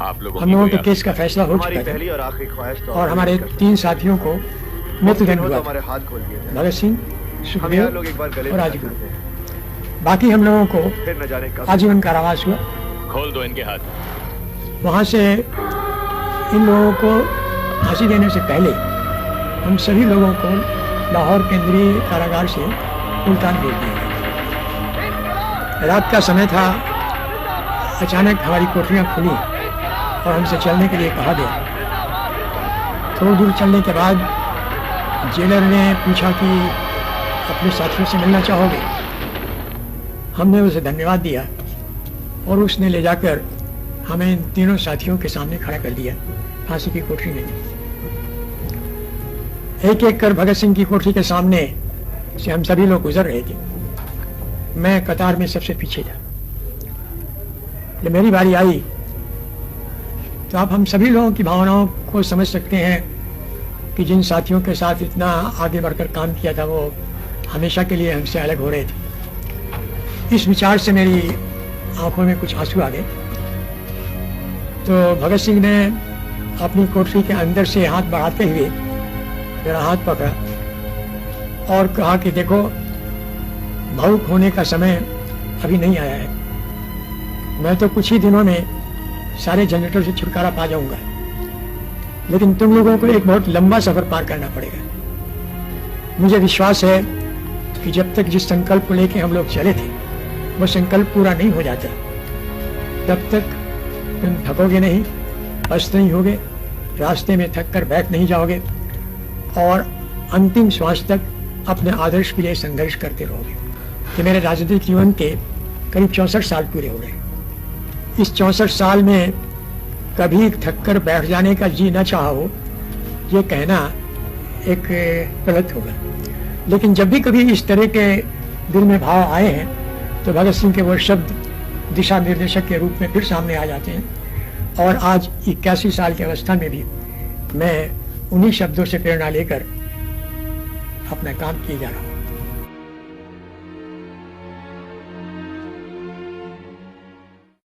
हम लोगों के केस का फैसला हो चुका है और हमारे 3 साथियों को मृत्युदंड हुआ। भगत सिंह, सुखदेव और राजगुरु। बाकी हम लोगों को आजीवन कारावास हुआ। खोल दो इनके हाथ। वहाँ से इन लोगों को फांसी देने से पहले हम सभी लोगों को लाहौर केंद्रीय कारागार से मुल्तान भेज दिया गया। रात का समय था। अचानक हमारी कोठरियाँ खुली और हमसे चलने के लिए कहा गया। थोड़ी दूर चलने के बाद जेलर ने पूछा कि अपने साथियों से मिलना चाहोगे? हमने उसे धन्यवाद दिया और उसने ले जाकर हमें इन तीनों साथियों के सामने खड़ा कर दिया फांसी की कोठरी में। एक एक कर भगत सिंह की कोठरी के सामने से हम सभी लोग गुजर रहे थे। मैं कतार में सबसे पीछे था। जब मेरी बारी आई तो आप हम सभी लोगों की भावनाओं को समझ सकते हैं कि जिन साथियों के साथ इतना आगे बढ़कर काम किया था वो हमेशा के लिए हमसे अलग हो रहे थे। इस विचार से मेरी आंखों में कुछ आंसू आ गए। तो भगत सिंह ने अपनी कोठरी के अंदर से हाथ बढ़ाते हुए मेरा हाथ पकड़ा और कहा कि देखो, भावुक होने का समय अभी नहीं आया है। मैं तो कुछ ही दिनों में सारे झंझटों से छुटकारा पा जाऊंगा, लेकिन तुम लोगों को एक बहुत लंबा सफर पार करना पड़ेगा। मुझे विश्वास है कि जब तक जिस संकल्प को लेकर हम लोग चले थे वो संकल्प पूरा नहीं हो जाता, तब तक तुम थकोगे नहीं, पस्त नहीं होगे, रास्ते में थक कर बैठ नहीं जाओगे और अंतिम श्वास तक अपने आदर्श के लिए संघर्ष करते रहोगे। कि मेरे राजनीतिक जीवन के करीब 64 साल पूरे हो गए। इस 64 साल में कभी थक कर बैठ जाने का जी न चाहा हो, ये कहना एक गलत होगा। लेकिन जब भी कभी इस तरह के दिल में भाव आए हैं तो भगत सिंह के वो शब्द दिशा निर्देशक के रूप में फिर सामने आ जाते हैं। और आज 81 साल की अवस्था में भी मैं उन्हीं शब्दों से प्रेरणा लेकर अपना काम किए जा रहा हूँ।